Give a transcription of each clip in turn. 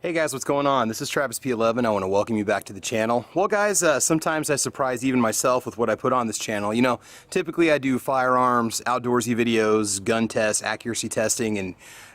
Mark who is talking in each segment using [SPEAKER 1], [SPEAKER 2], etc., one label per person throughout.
[SPEAKER 1] Hey guys, what's going on? This is Travis P11. I want to welcome you back to the channel. Well guys, sometimes I surprise even myself with what I put on this channel. You know, typically I do firearms, outdoorsy videos, gun tests, accuracy testing, and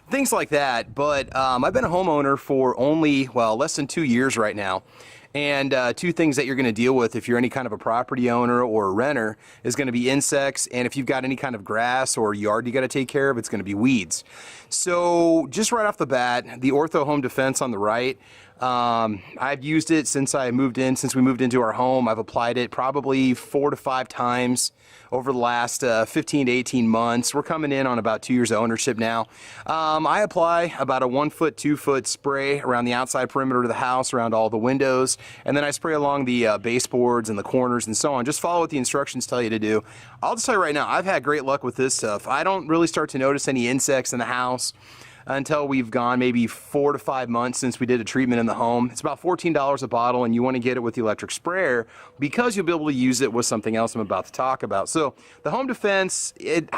[SPEAKER 1] things like that. But I've been a homeowner for only, well, less than 2 years right now. And two things that you're going to deal with if you're any kind of a property owner or a renter is going to be insects, and if you've got any kind of grass or yard you got to take care of, it's going to be weeds. So just right off the bat, the Ortho Home Defense on the right, I've used it since we moved into our home. I've applied it probably 4 to 5 times over the last 15 to 18 months. We're coming in on about 2 years of ownership now. I apply about a 1 foot, 2 foot spray around the outside perimeter of the house, around all the windows, and then I spray along the baseboards and the corners and so on. Just follow what the instructions tell you to do. I'll just tell you right now, I've had great luck with this stuff. I don't really start to notice any insects in the house until we've gone maybe 4 to 5 months since we did a treatment in the home. It's about $14 a bottle, and you want to get it with the electric sprayer because you'll be able to use it with something else I'm about to talk about. So the Home Defense, it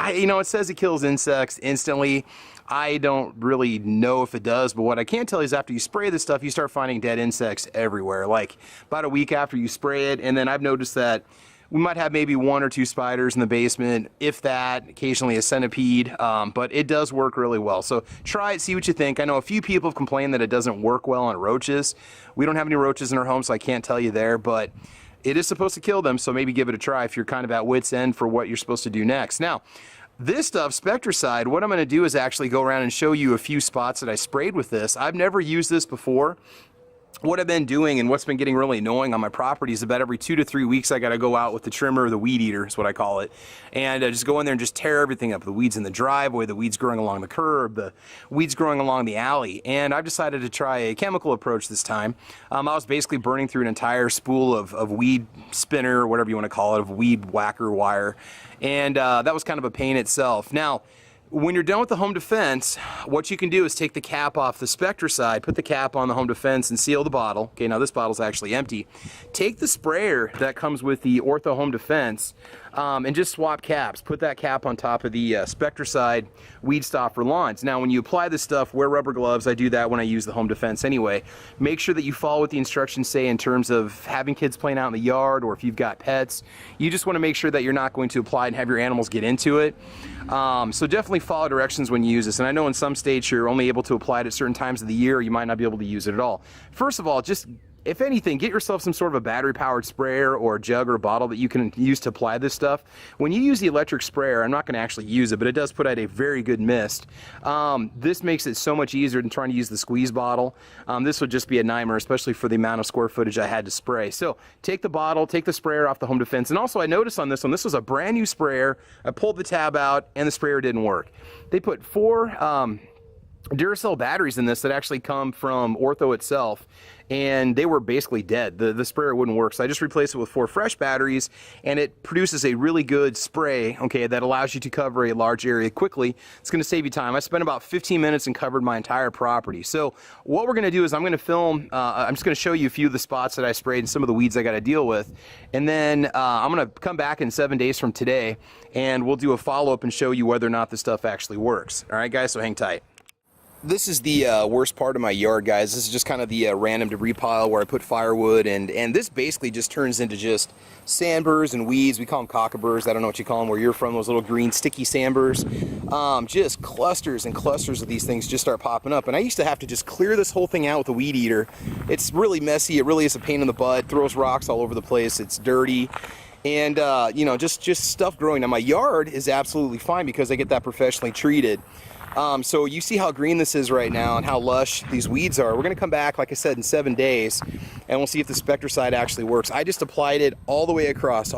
[SPEAKER 1] says it kills insects instantly. I don't really know if it does, but what I can tell you is after you spray this stuff, you start finding dead insects everywhere, like about a week after you spray it. And then I've noticed that we might have maybe 1 or 2 spiders in the basement, if that, occasionally a centipede, but it does work really well. So try it, see what you think. I know a few people have complained that it doesn't work well on roaches. We don't have any roaches in our home, so I can't tell you there, but it is supposed to kill them, so maybe give it a try if you're kind of at wit's end for what you're supposed to do next. Now, this stuff, Spectracide, what I'm going to do is actually go around and show you a few spots that I sprayed with this. I've never used this before. What I've been doing and what's been getting really annoying on my property is about every 2 to 3 weeks I got to go out with the trimmer, or the weed eater is what I call it, and just go in there and just tear everything up. The weeds in the driveway, the weeds growing along the curb, the weeds growing along the alley. And I've decided to try a chemical approach this time. I was basically burning through an entire spool of weed spinner, or whatever you want to call it, of weed whacker wire, and that was kind of a pain itself. Now, when you're done with the Home Defense, what you can do is take the cap off the Spectracide, put the cap on the Home Defense, and seal the bottle. Okay, now this bottle's actually empty. Take the sprayer that comes with the Ortho Home Defense and just swap caps. Put that cap on top of the Spectracide Weed Stop for Lawns. Now, when you apply this stuff, wear rubber gloves. I do that when I use the Home Defense anyway. Make sure that you follow what the instructions say in terms of having kids playing out in the yard, or if you've got pets. You just want to make sure that you're not going to apply and have your animals get into it. So definitely follow directions when you use this. And I know in some states you're only able to apply it at certain times of the year, or you might not be able to use it at all. First of all, just, if anything, get yourself some sort of a battery-powered sprayer or a jug or a bottle that you can use to apply this stuff. When you use the electric sprayer, I'm not going to actually use it, but it does put out a very good mist. This makes it so much easier than trying to use the squeeze bottle. This would just be a nightmare, especially for the amount of square footage I had to spray. So take the bottle, take the sprayer off the Home Defense. And also, I noticed on this one, this was a brand new sprayer. I pulled the tab out and the sprayer didn't work. They put 4 Duracell batteries in this that actually come from Ortho itself, and they were basically dead. The sprayer wouldn't work, so I just replaced it with 4 fresh batteries, and it produces a really good spray, okay, that allows you to cover a large area quickly. It's going to save you time. I spent about 15 minutes and covered my entire property. So what we're going to do is I'm going to film, I'm just going to show you a few of the spots that I sprayed and some of the weeds I got to deal with, and then I'm going to come back in 7 days from today, and we'll do a follow-up and show you whether or not this stuff actually works. All right, guys, so hang tight. This is the worst part of my yard, guys. This is just kind of the random debris pile where I put firewood, and this basically just turns into just sandburrs and weeds. We call them cockaburs. I don't know what you call them where you're from, those little green sticky sandburrs. Just clusters and clusters of these things just start popping up, and I used to have to just clear this whole thing out with a weed eater. It's really messy. It really is a pain in the butt. Throws rocks all over the place. It's dirty. And, you know, just stuff growing. Now, my yard is absolutely fine because I get that professionally treated. So you see how green this is right now and how lush these weeds are. We're going to come back, like I said, in 7 days, and we'll see if the Spectracide actually works. I just applied it all the way across,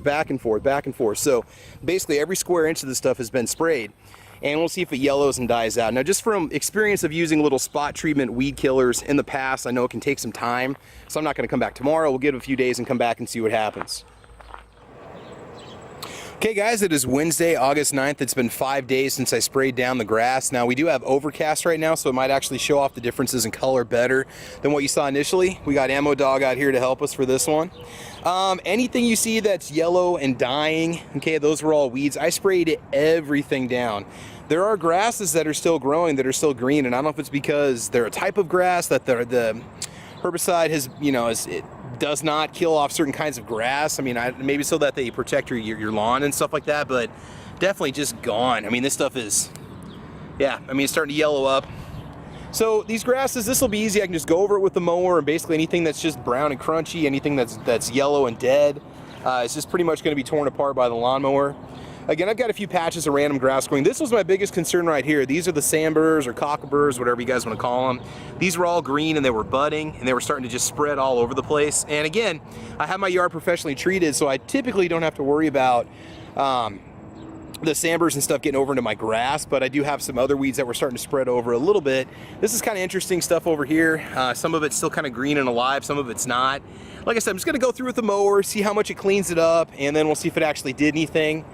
[SPEAKER 1] back and forth, back and forth. So basically every square inch of this stuff has been sprayed, and we'll see if it yellows and dies out. Now, just from experience of using little spot treatment weed killers in the past, I know it can take some time, so I'm not going to come back tomorrow. We'll give it a few days and come back and see what happens. Okay guys, it is Wednesday, August 9th. It's been 5 days since I sprayed down the grass. Now we do have overcast right now, so it might actually show off the differences in color better than what you saw initially. We got Ammo Dog out here to help us for this one. Anything you see that's yellow and dying, okay, those were all weeds. I sprayed everything down. There are grasses that are still growing, that are still green, and I don't know if it's because they're a type of grass that the herbicide has, it does not kill off certain kinds of grass. I mean, maybe so that they protect your lawn and stuff like that, but definitely just gone. I mean, this stuff is, yeah, I mean, it's starting to yellow up. So these grasses, this will be easy. I can just go over it with the mower, and basically anything that's just brown and crunchy, anything that's yellow and dead, it's just pretty much going to be torn apart by the lawnmower. Again, I've got a few patches of random grass growing. This was my biggest concern right here. These are the sandburrs or cockleburrs, whatever you guys want to call them. These were all green and they were budding and they were starting to just spread all over the place. And again, I have my yard professionally treated, so I typically don't have to worry about the sandburrs and stuff getting over into my grass, but I do have some other weeds that were starting to spread over a little bit. This is kind of interesting stuff over here. Some of it's still kind of green and alive, some of it's not. Like I said, I'm just going to go through with the mower, see how much it cleans it up, and then we'll see if it actually did anything.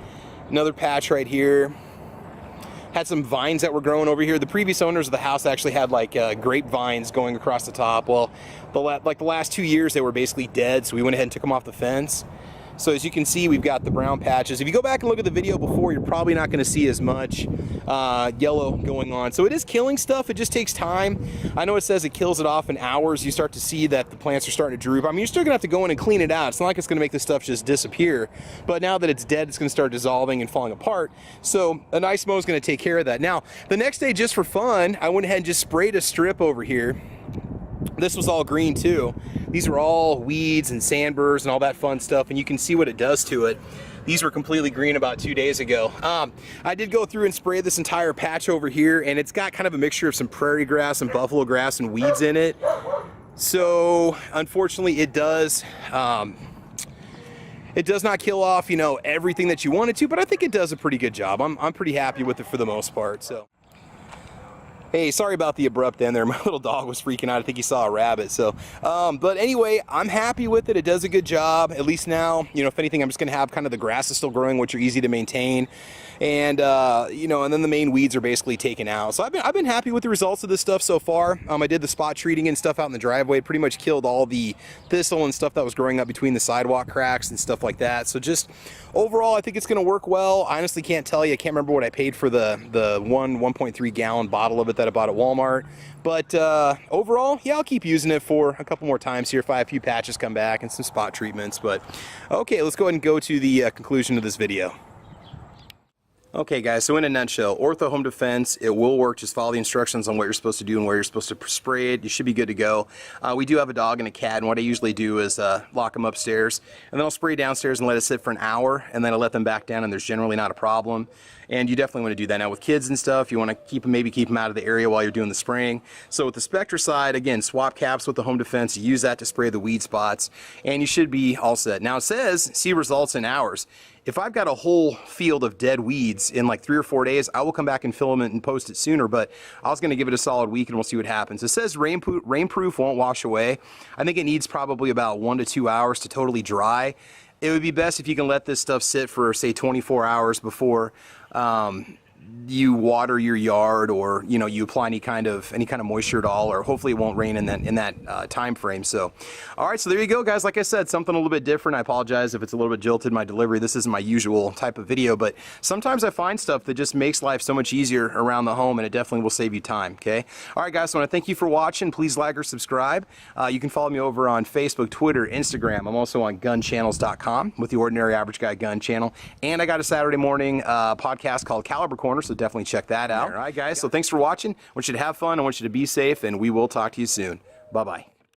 [SPEAKER 1] Another patch right here. Had some vines that were growing over here. The previous owners of the house actually had like grapevines going across the top. Well, the last 2 years they were basically dead, so we went ahead and took them off the fence. So as you can see, we've got the brown patches. If you go back and look at the video before, you're probably not going to see as much yellow going on. So it is killing stuff. It just takes time. I know it says it kills it off in hours. You start to see that the plants are starting to droop. I mean, you're still going to have to go in and clean it out. It's not like it's going to make this stuff just disappear. But now that it's dead, it's going to start dissolving and falling apart. So a nice mow is going to take care of that. Now, the next day, just for fun, I went ahead and just sprayed a strip over here. This was all green too. These are all weeds and sandburrs and all that fun stuff, and you can see what it does to it. These were completely green about 2 days ago. I did go through and spray this entire patch over here, and it's got kind of a mixture of some prairie grass and buffalo grass and weeds in it. So unfortunately it does not kill off, everything that you want it to, but I think it does a pretty good job. I'm pretty happy with it for the most part. So. Hey, sorry about the abrupt end there. My little dog was freaking out. I think he saw a rabbit. So, but anyway, I'm happy with it. It does a good job. At least now, if anything, I'm just going to have kind of the grass is still growing, which are easy to maintain. And, and then the main weeds are basically taken out. So I've been happy with the results of this stuff so far. I did the spot treating and stuff out in the driveway. It pretty much killed all the thistle and stuff that was growing up between the sidewalk cracks and stuff like that. So just overall, I think it's going to work well. I honestly can't tell you. I can't remember what I paid for the 1.3 gallon bottle of it that I bought at Walmart. But overall, yeah, I'll keep using it for a couple more times here if I have a few patches come back and some spot treatments. But okay, let's go ahead and go to the conclusion of this video. Okay guys, so in a nutshell, Ortho Home Defense, it will work. Just follow the instructions on what you're supposed to do and where you're supposed to spray it. You should be good to go. We do have a dog and a cat, and what I usually do is lock them upstairs, and then I'll spray downstairs and let it sit for an hour, and then I let them back down, and there's generally not a problem. And you definitely want to do that. Now with kids and stuff, you want to maybe keep them out of the area while you're doing the spraying. So with the Spectracide, again, swap caps with the Home Defense, use that to spray the weed spots, and you should be all set. Now it says, see results in hours. If I've got a whole field of dead weeds in like 3 or 4 days, I will come back and film it and post it sooner, but I was going to give it a solid week and we'll see what happens. It says rainproof, won't wash away. I think it needs probably about 1 to 2 hours to totally dry. It would be best if you can let this stuff sit for, say, 24 hours before you water your yard, or you apply any kind of moisture at all, or hopefully it won't rain in that time frame. So all right, so there you go guys. Like I said, something a little bit different. I apologize if it's a little bit jilted, my delivery. This isn't my usual type of video, but sometimes I find stuff that just makes life so much easier around the home, and it definitely will save you time. Okay, all right guys, so I want to thank you for watching. Please like or subscribe. You can follow me over on Facebook, Twitter, Instagram. I'm also on gunchannels.com with the Ordinary Average Guy Gun channel, and I got a Saturday morning podcast called Caliber Corner, so definitely check that out. All right guys, so thanks for watching. I want you to have fun, I want you to be safe, and we will talk to you soon. Bye bye.